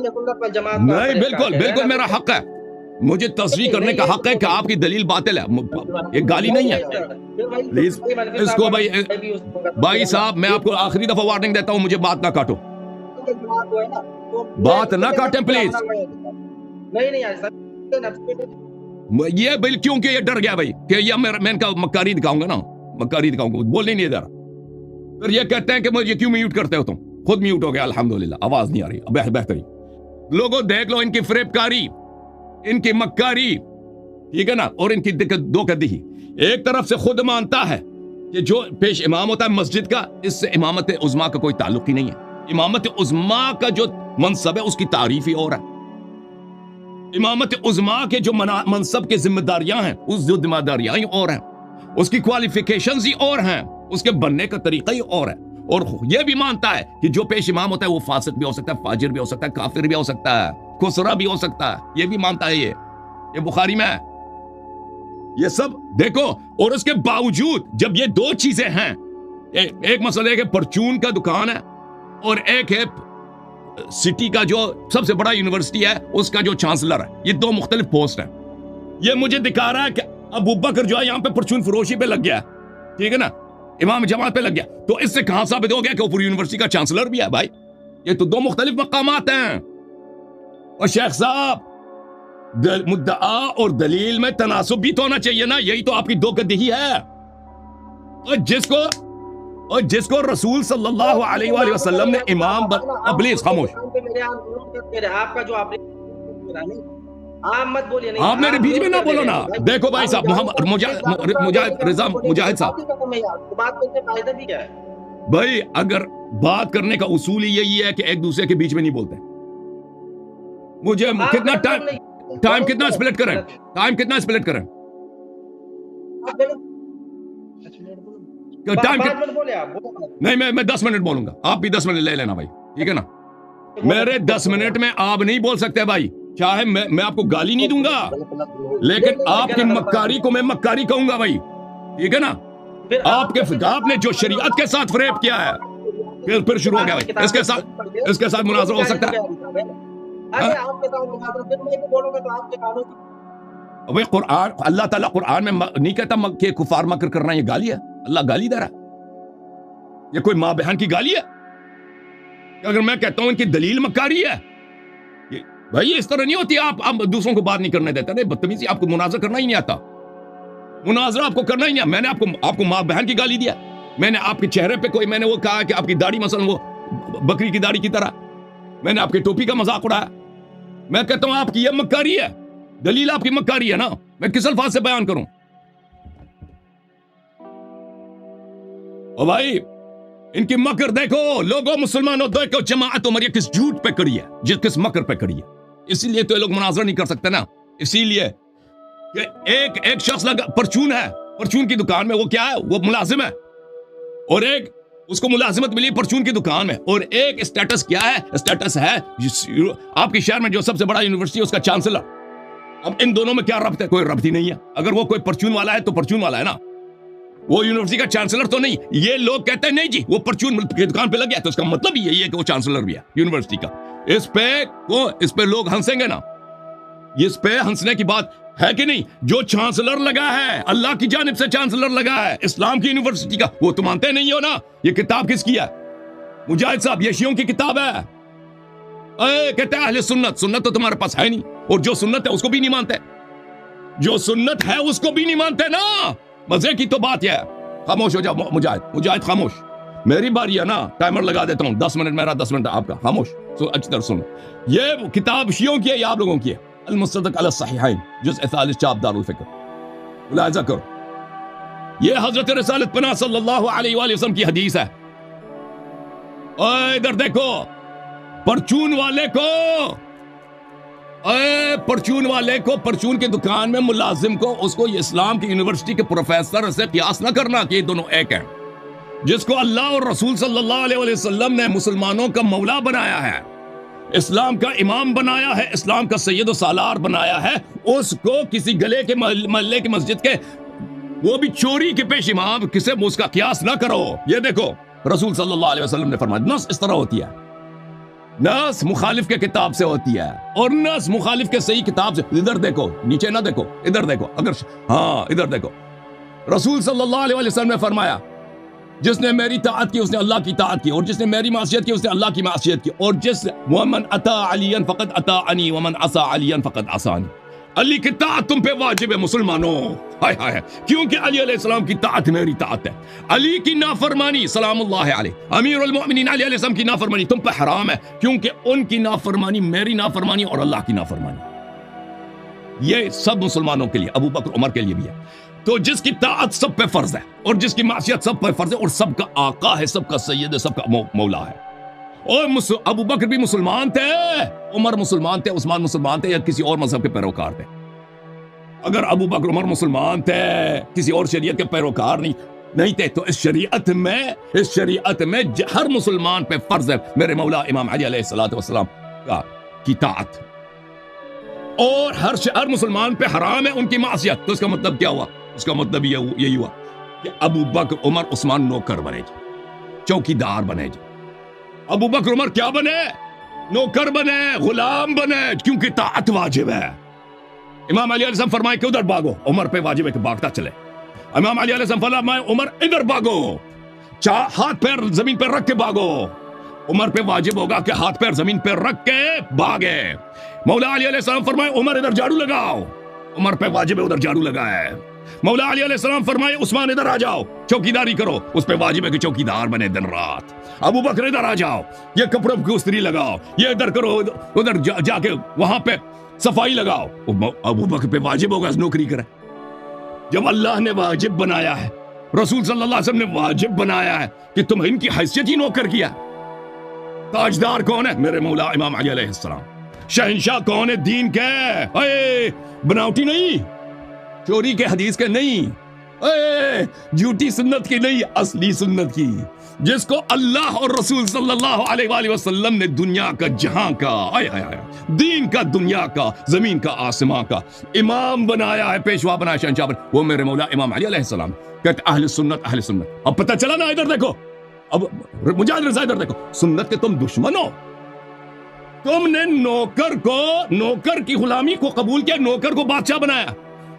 نہیں، بالکل بالکل میرا حق ہے، مجھے تصریح کرنے کا حق ہے کہ آپ کی دلیل باطل ہے، یہ گالی نہیں ہے. پلیز اس کو بھائی صاحب، میں آپ کو آخری دفعہ وارننگ دیتا ہوں، مجھے بات نہ کاٹو، بات نہ کاٹیں پلیز. یہ بل کیونکہ یہ ڈر گیا بھائی کہ یہ میں ان کا مکاری دکھاؤں گا نا، مکاری دکھاؤں گا، بولنے نہیں دے رہا. پھر یہ کہتے ہیں کہ مجھے کیوں میوٹ کرتے ہو تم؟ خود میوٹ ہو گیا الحمدللہ، آواز نہیں آ رہی، بہترین. لوگوں دیکھ لو ان کی فریب کاری، ان کی مکاری، ٹھیک ہے نا، اور ان کی دھوکہ دہی. ایک طرف سے خود مانتا ہے کہ جو پیش امام ہوتا ہے مسجد کا، اس سے امامت عظمیٰ کا کوئی تعلق ہی نہیں ہے. امامت عظمیٰ کا جو منصب ہے اس کی تعریف ہی اور ہے. امامت عظمیٰ کے جو منصب کے ذمہ داریاں ہیں، اس جو ذمہ داریاں ہی اور ہیں، اس کی کوالیفیکیشنز ہی اور ہیں، اس کے بننے کا طریقہ ہی اور ہے. اور یہ بھی مانتا ہے کہ جو پیش امام ہوتا ہے وہ فاسق بھی ہو سکتا ہے، فاجر بھی ہو سکتا ہے، کافر بھی ہو سکتا ہے، خسرا بھی ہو سکتا ہے. یہ بھی مانتا ہے، یہ بخاری میں ہے. یہ سب دیکھو، اور اس کے باوجود جب یہ دو چیزیں ہیں، ایک مسئلہ ہے کہ پرچون کا دکان ہے، اور ایک ہے سٹی کا جو سب سے بڑا یونیورسٹی ہے اس کا جو چانسلر ہے. یہ دو مختلف پوسٹ ہیں. یہ مجھے دکھا رہا ہے کہ ابو بکر جو ہے یہاں پہ پرچون فروشی پہ لگ گیا، ٹھیک ہے نا، امام جماعت پہ لگ گیا. تو اس سے کہاں ثابت ہو گیا کہ وہ پوری یونیورسٹی کا چانسلر بھی ہے؟ بھائی یہ تو دو مختلف مقامات ہیں. اور شیخ صاحب، مدعا اور دلیل میں تناسب بھی تو ہونا چاہیے نا. یہی تو آپ کی دھوکہ دہی ہے. اور جس کو رسول صلی اللہ علیہ وآلہ وسلم نے امام پلیز خاموش، آپ میرے بیچ میں نہ بولو نا. دیکھو بھائی صاحب، محمد رضا مجاہد صاحب، بھائی اگر بات کرنے کا اصول ہی یہی ہے کہ ایک دوسرے کے بیچ میں نہیں بولتے. مجھے کتنا ٹائم کتنا سپلٹ کریں نہیں، میں 10 منٹ بولوں گا، آپ بھی 10 منٹ لے لینا بھائی، ٹھیک ہے نا. میرے 10 منٹ میں آپ نہیں بول سکتے بھائی. چاہے میں آپ کو گالی نہیں دوں گا، لیکن آپ کی مکاری کو میں مکاری کہوں گا بھائی، ٹھیک ہے نا. آپ نے جو شریعت کے ساتھ فریب کیا ہے، پھر شروع ہو گیا بھائی. اس کے ساتھ مناظرہ ہو سکتا ہے. بھائی قرآن، اللہ تعالیٰ قرآن میں نہیں کہتا کہ کفار مکر کرنا یہ گالی ہے. اللہ گالی دے رہا ہے؟ یہ کوئی ماں بہن کی گالی ہے؟ اگر میں کہتا ہوں ان کی دلیل مکاری ہے، بھائی اس طرح نہیں ہوتی. آپ دوسروں کو بات نہیں کرنے دیتے. نہیں، بدتمیزی، آپ کو مناظرہ کرنا ہی نہیں آتا. مناظرہ آپ کو کرنا ہی نہیں. میں نے آپ کو ماں بہن کی گالی دیا؟ میں نے آپ کے چہرے پہ میں نے وہ کہا کہ آپ کی داڑھی مثلا وہ بکری کی داڑھی کی طرح؟ میں نے آپ کی ٹوپی کا مذاق اڑایا؟ میں کہتا ہوں آپ کی یہ مکاری ہے، دلیل آپ کی مکاری ہے نا. میں کس الفاظ سے بیان کروں؟ او بھائی ان کی مکر دیکھو. لوگوں مسلمانوں دیکھو، جماعت عمریہ کس جھوٹ پہ کڑی ہے، کس مکر پہ کڑی ہے. اسی لیے تو یہ لوگ مناظرہ نہیں کر سکتے نا. اسی لیے کہ ایک شخص لگا پرچون ہے، پرچون کی دکان میں، وہ کیا ہے، وہ ملازم ہے، اور ایک اس کو ملازمت ملی پرچون کی دکان میں، اور ایک اسٹیٹس کیا ہے، اسٹیٹس ہے آپ کے شہر میں جو سب سے بڑا یونیورسٹی ہے اس کا چانسلر. اب ان دونوں میں کیا ربط ہے؟ کوئی ربط ہی نہیں ہے. اگر وہ کوئی پرچون والا ہے تو پرچون والا ہے نا، وہ یونیورسٹی کا چانسلر تو نہیں. یہ لوگ کہتے ہیں نہیں جی وہ پرچون کی دکان پہ لگ گیا، تو اس کا مطلب یہی ہے کہ وہ چانسلر بھی ہے یونیورسٹی کا. اس پہ لوگ ہنسیں گے نا. اس پہ ہنسنے کی بات ہے کہ نہیں؟ جو چانسلر لگا ہے، اللہ کی جانب سے چانسلر لگا ہے اسلام کی یونیورسٹی کا، وہ تو مانتے نہیں ہو نا. یہ کتاب کس کی ہے مجاہد صاحب؟ یہ شیعوں کی کتاب ہے. کہتے ہیں اہل سنت. سنت تو تمہارے پاس ہے نہیں، اور جو سنت ہے اس کو بھی نہیں مانتے. جو سنت ہے اس کو بھی نہیں مانتے نا. مزے کی تو بات یہ ہے. خاموش ہو جاؤ مجاہد خاموش. میری باری ہے نا، ٹائمر لگا دیتا ہوں. 10 منٹ میرا، 10 منٹ آپ کا. خاموش. اچھی طرح سنو. یہ کتاب شیعوں کی ہے یا آپ لوگوں کی ہے؟ المصدق علی الصحیحین، جزء 40، چاپ دارالفکر. ملاحظہ کرو، یہ حضرت رسالت پناہ صلی اللہ علیہ وآلہ وسلم کی حدیث ہے. ادھر دیکھو، پرچون والے کو پرچون کی دکان میں ملازم کو، اس کو اسلام کی یونیورسٹی کے پروفیسر سے قیاس نہ کرنا کہ یہ دونوں ایک ہیں. جس کو اللہ اور رسول صلی اللہ علیہ وسلم نے مسلمانوں کا مولا بنایا ہے، اسلام کا امام بنایا ہے، اسلام کا سید و سالار بنایا ہے، اس کو کسی گلے کے محلے کی مسجد کے وہ بھی چوری کے پیش امام کسے اس کا قیاس نہ کرو. یہ دیکھو رسول صلی اللہ علیہ وسلم نے فرمایا. نص اس طرح ہوتی ہے. نص مخالف کے کتاب سے ہوتی ہے اور نص مخالف کے صحیح کتاب سے. ادھر دیکھو, نیچے نہ دیکھو, ادھر دیکھو. اگر ہاں ادھر دیکھو, رسول صلی اللہ علیہ وسلم نے فرمایا جس نے میری طاعت کی اس نے اللہ کی طاعت کی, اور جس نے میری معصیت کی اس نے اللہ کی معصیت کی, اور جس ومن اطاع علیا فقد اطاعنی ومن عصى علیا فقد عصانی. علی کی طاعت تم پہ واجب ہے مسلمانوں, ہائے ہائے, کیونکہ علی علیہ السلام کی طاعت میری طاعت ہے. علی کی نافرمانی سلام اللہ علیہ, امیر المؤمنین علی علیہ السلام کی نافرمانی تم پہ حرام ہے, کیونکہ ان کی نافرمانی میری نافرمانی اور اللہ کی نافرمانی. یہ سب مسلمانوں کے لیے, ابو بکر عمر کے لیے بھی ہے. تو جس کی طاعت سب پہ فرض ہے اور جس کی معصیت سب پہ فرض ہے, اور سب کا آقا ہے, سب کا سید ہے, سب کا مولا ہے. اور ابو بکر بھی مسلمان تھے, عمر مسلمان تھے, عثمان مسلمان تھے, یا کسی اور مذہب کے پیروکار تھے. اگر ابو بکر عمر مسلمان تھے, کسی اور شریعت کے پیروکار نہیں تھے, تو اس شریعت میں ہر مسلمان پہ فرض ہے میرے مولا امام علی علیہ السلام کی طاعت, اور ہر مسلمان پہ حرام ہے ان کی معصیت. تو اس کا مطلب کیا ہوا؟ اس کا مطلب یہی ہوا کہ ابو بکر عمر عثمان نوکر بنے جی, چوکیدار بنے جی. ابو بکر عمر کیا بنے؟ نوکر بنے, غلام بنے, کیونکہ طاعت واجب ہے. امام علی علیہ السلام فرمائے کہ ادھر بھاگو, عمر پہ واجب ہے کہ بھاگتا چلے. امام علی علیہ السلام فرمائے عمر ادھر بھاگو, ہاتھ پیر زمین پہ رکھ کے بھاگو. عمر پہ واجب ہوگا کہ ہاتھ پیر زمین پہ رکھ کے بھاگے. مولا علی علیہ السلام فرمائے عمر ادھر جھاڑو لگاؤ, عمر پہ واجب ہے ادھر جھاڑو لگائے. مولا علی علیہ السلام فرمائے عثمان ادھر آ جاؤ, چوکیداری کرو, اس پہ واجب ہے کہ چوکیدار بنے دن رات. ابو بکر ادھر آ جاؤ, یہ کپڑوں کی استری لگاؤ, یہ ادھر کرو, ادھر جا کے وہاں پہ صفائی لگاؤ. ابو بکر پہ واجب ہوگا نوکری کرے. جب اللہ نے واجب بنایا ہے, رسول صلی اللہ علیہ وسلم نے واجب بنایا ہے کہ تم ان کی حیثیت ہی نوکر کیا. تاجدار کون ہے؟ میرے مولا امام علی علیہ السلام. شہنشاہ کون ہے دین کے؟ اے بناوٹی نہیں, چوری کے حدیث کے نہیں, اے جھوٹی سنت کی نہیں, اصلی سنت کی, جس کو اللہ اور رسول صلی اللہ علیہ وآلہ وسلم نے دنیا کا جہاں کا دین کا دنیا کا زمین کا آسمان کا امام بنایا ہے, پیشوا بنایا, شہنشاہ بنایا, وہ میرے مولا امام علی علیہ السلام. کہتے اہل سنت, اہل سنت. اب پتہ چلا نا, ادھر دیکھو, اب مجاہد رضا ادھر دیکھو, سنت کے تم دشمن ہو. تم نے نوکر کی غلامی کو قبول کیا, نوکر کو بادشاہ بنایا,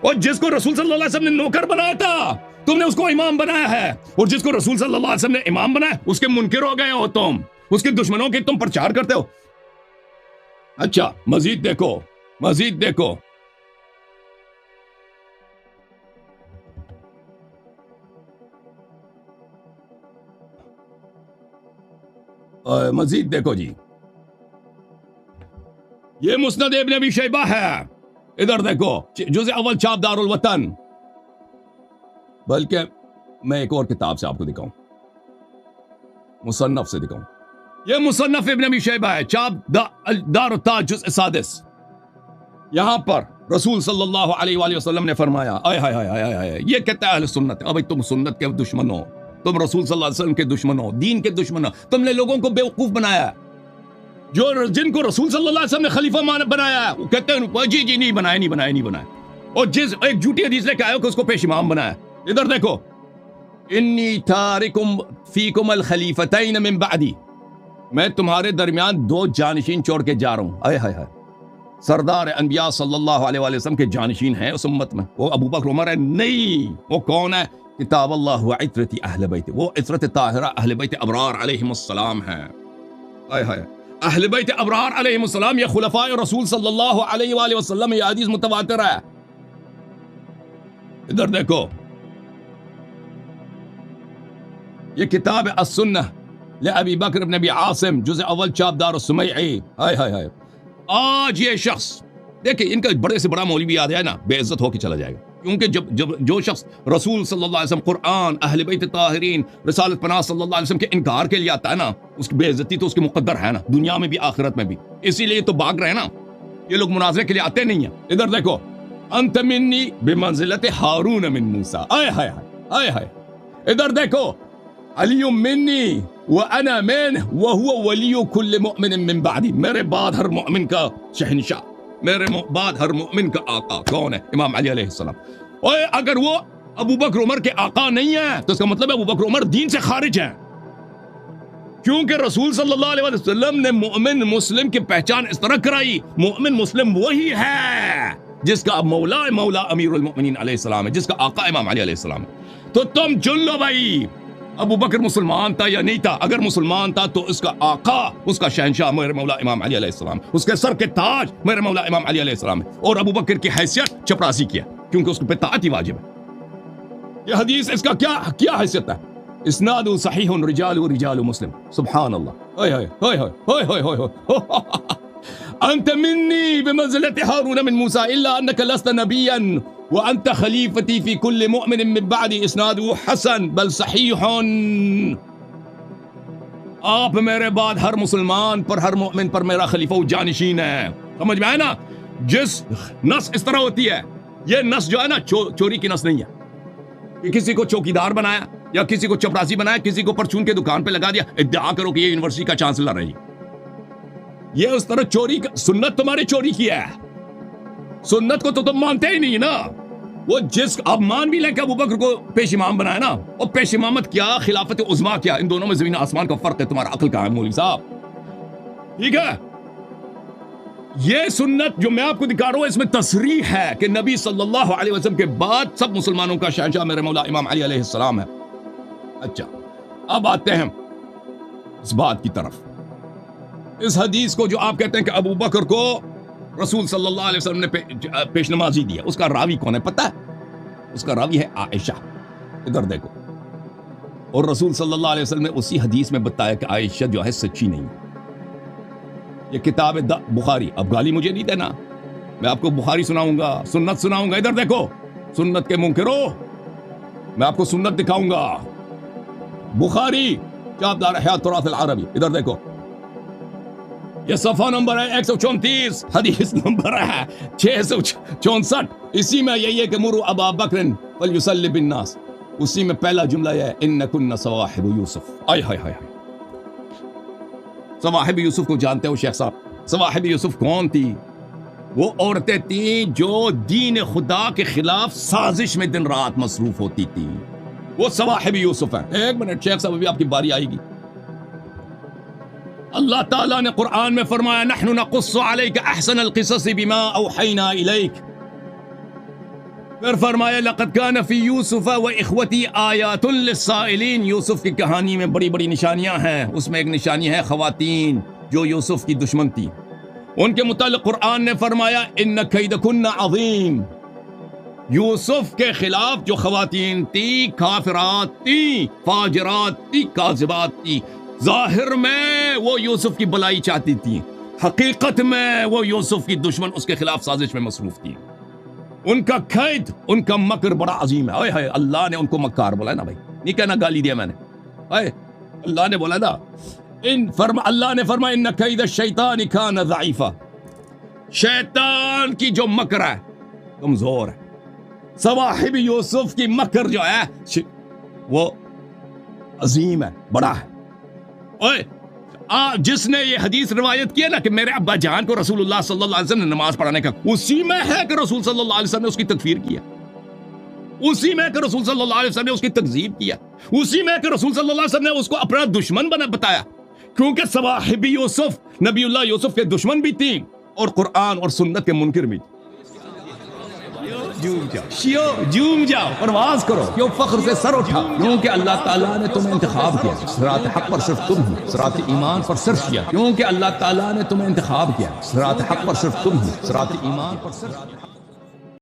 اور جس کو رسول صلی اللہ علیہ وسلم نے نوکر بنایا تھا تم نے اس کو امام بنایا ہے, اور جس کو رسول صلی اللہ علیہ وسلم نے امام بنایا اس کے منکر ہو گئے ہو تم, اس کے دشمنوں کے تم پرچار کرتے ہو. اچھا مزید دیکھو, مزید دیکھو جی, یہ مسند ابن ابی شیبہ ہے, ادھر دیکھو, جزء اول چھاپ دار الوطن. بلکہ میں ایک اور کتاب سے آپ کو دکھاؤں, مصنف سے دکھاؤں. یہ مصنف ابن ابی شیبہ ہے, چھاپ دار التاج جزء سادس. یہاں پر رسول صلی اللہ علیہ وآلہ وسلم نے فرمایا, یہ کہتا ہے اہل سنت. اب تم سنت کے دشمن ہو, تم رسول صلی اللہ علیہ وسلم کے دشمن ہو, دین کے دشمن ہو. تم نے لوگوں کو بیوقوف بنایا, جن کو رسول صلی اللہ علیہ وسلم نے خلیفہ بنایا ہے, وہ کہتے ہیں جی نہیں بنایا. اور جس ایک جھوٹی حدیث لے کے آئے ہو کہ اس کو پیش امام بنایا. ادھر دیکھو, انی تارکم فیکم الخلیفتین من بعدی, میں تمہارے درمیان 2 جانشین چھوڑ کے جا رہا ہوں. سردار انبیاء صلی اللہ علیہ وآلہ وسلم کے جانشین ہیں اس امت میں, وہ ابو بکر عمر ہے نہیں. وہ کون ہے؟ کتاب اللہ و عطرت اہل بیت, وہ عطرت طاہرہ اہل بیت ابرار علیہم السلام ہیں. اہل بیت ابرار علیہم السلام, یہ خلفاء رسول صلی اللہ علیہ وآلہ وسلم, یہ حدیث متواتر ہے. ادھر دیکھو, یہ کتاب السنہ لأبی بکر بن ابی عاصم, جزء اول چھاپ دار السمیعی. آج یہ شخص دیکھیں, ان کا بڑے سے بڑا مولوی آ جائے نا, بے عزت ہو کے چلا جائے گا. کیونکہ جب جو شخص رسول صلی اللہ علیہ وسلم, قرآن, اہل بیت طاہرین, رسالت پناہ صلی اللہ علیہ وسلم کے انکار کے لیے آتا ہے نا, اس کی بے عزتی تو اس کی مقدر ہے نا, دنیا میں بھی آخرت میں بھی. اسی لیے تو بھاگ رہے ہیں نا, یہ لوگ مناظرے کے لیے آتے نہیں ہیں. ادھر دیکھو, انت منی بمنزلت ہارون من موسیٰ. ادھر دیکھو, علی منی وانا منہ وہو ولی کل مؤمن من بعدی, میرے بعد ہر مؤمن کا شہنشاہ, میرے بعد ہر مؤمن کا آقا کون ہے؟ امام علی علیہ السلام. اوے اگر وہ ابو بکر عمر کے آقا نہیں ہے تو اس کا مطلب ہے ابو بکر عمر دین سے خارج ہیں. کیونکہ رسول صلی اللہ علیہ وسلم نے مومن مسلم کی پہچان اس طرح کرائی. مومن مسلم وہی ہے جس کا مولا امیر المؤمنین علیہ السلام ہے, جس کا آقا امام علی علیہ السلام ہے. تو تم چن لو بھائی, ابو بکر مسلمان تھا یا نہیں تھا؟ اگر مسلمان تھا تو اس کا آقا, اس کا شہنشاہ میرے مولا امام علی علیہ السلام, اس کے سر کے تاج میرے مولا امام علی علیہ السلام ہے. اور ابو بکر کی حیثیت چپراسی کیا, کیونکہ اس کو پہ طاعت ہی واجب ہے. یہ حدیث اس کا کیا حیثیت ہے؟ اسناد صحیح رجال مسلم. سبحان اللہ. انت منی بمنزلة ہارون من موسیٰ الا انك لست نبیا وانت خلیفتی فی کل مؤمن من بعد. اسناد حسن بل صحیح. آپ میرے بعد ہر مسلمان پر, ہر مؤمن پر میرا خلیفہ و جانشین ہے. سمجھ میں آئے نا؟ جس نس اس طرح ہوتی ہے, یہ نس جو ہے نا چوری کی نس نہیں ہے کہ کسی کو چوکیدار بنایا یا کسی کو چپراسی بنایا, کسی کو پرچون کے دکان پہ لگا دیا, ادعا کرو کہ یہ یونیورسٹی کا چانسلر ہے. یہ اس طرح چوری سنت تمہاری چوری کیا ہے. سنت کو تو تم مانتے ہی نہیں نا. وہ جس اب مان بھی لیں کہ ابو بکر کو پیش امام بنایا نا, اور پیش امامت کیا, خلافت عظما کیا, ان دونوں میں زمین آسمان کا فرق ہے. تمہارا عقل کہاں ہے مولوی صاحب؟ ٹھیک ہے, یہ سنت جو میں آپ کو دکھا رہا ہوں اس میں تصریح ہے کہ نبی صلی اللہ علیہ وسلم کے بعد سب مسلمانوں کا شہنشاہ میرے مولا امام علی علیہ السلام ہے. اچھا, اب آتے ہیں اس بات کی طرف. اس حدیث کو جو آپ کہتے ہیں کہ ابو بکر کو رسول صلی اللہ علیہ وسلم نے پیش نمازی دیا, اس کا راوی کون ہے پتہ ہے؟ اس کا راوی ہے عائشہ. ادھر دیکھو, اور رسول صلی اللہ علیہ وسلم نے اسی حدیث میں بتایا کہ عائشہ جو ہے سچی نہیں ہے. یہ کتاب بخاری. اب گالی مجھے نہیں دینا, میں آپ کو بخاری سناؤں گا, سنت سناؤں گا. ادھر دیکھو, سنت کے منکرو, میں آپ کو سنت دکھاؤں گا. بخاری کتاب حیات تراث العربی, ادھر دیکھو, یہ صفحہ نمبر ہے 134, حدیث نمبر ہے 664. اسی میں یہی ہے کہ مروا ابا بکر فلیصلی بالناس. اسی میں پہلا جملہ ہے انکن صواحب یوسف. آئے ہائے ہائے. صواحب یوسف کو جانتے ہو شیخ صاحب؟ صواحب یوسف کون تھی؟ وہ عورتیں تھیں جو دین خدا کے خلاف سازش میں دن رات مصروف ہوتی تھی. وہ صواحب یوسف ہیں. ایک منٹ شیخ صاحب, ابھی آپ کی باری آئے گی. اللہ تعالیٰ نے قرآن میں فرمایا نحن نقص علیک احسن القصص بما اوحینا الیک. پھر فرمایا لقد کان فی یوسف و اخوتی آیات للسائلین. یوسف کی کہانی میں بڑی بڑی نشانیاں ہیں. اس میں ایک نشانی ہے خواتین جو یوسف کی دشمن تھی. ان کے متعلق قرآن نے فرمایا ان کیدکن عظیم. یوسف کے خلاف جو خواتین تھی, کافرات تھی, فاجرات تھی, کاذبات تھی. ظاہر میں وہ یوسف کی بلائی چاہتی تھی, حقیقت میں وہ یوسف کی دشمن اس کے خلاف سازش میں مصروف تھی. ان کا قید, ان کا مکر بڑا عظیم ہے. اوئے ہائے, اللہ نے ان کو مکار بولا نا بھائی, نہیں کہنا گالی دیا میں نے. اوئے اللہ نے بولا نا, اللہ نے فرمایا ان کید الشیطان کان ضعیفا. شیطان کی جو مکر ہے کمزور ہے. صواحب یوسف کی مکر جو ہے وہ عظیم ہے, بڑا ہے. اوئے جس نے یہ حدیث روایت کیا نا کہ میرے ابا جان کو رسول اللہ صلی اللہ علیہ وسلم نے نماز پڑھانے کا, اسی میں ہے کہ رسول صلی اللہ علیہ وسلم نے اس کی تکفیر کیا. اسی میں کہ رسول صلی اللہ علیہ وسلم نے اس کی تکذیب کیا. اسی میں کہ رسول صلی اللہ علیہ وسلم نے اس کو اپنا دشمن بتایا. کیونکہ صواحب یوسف نبی اللہ یوسف کے دشمن بھی تھی اور قرآن اور سنت کے منکر بھی تھی. جوم جاؤ, پرواز کرو, کیوں فخر سے سر اٹھا, کیونکہ اللہ تعالیٰ نے تمہیں انتخاب کیا. صراط حق پر صرف تم ہو, صراط ایمان پر صرف کیا, کیونکہ اللہ تعالیٰ نے تمہیں انتخاب کیا. صراط حق پر صرف تم ہو, صراط ایمان پر صرف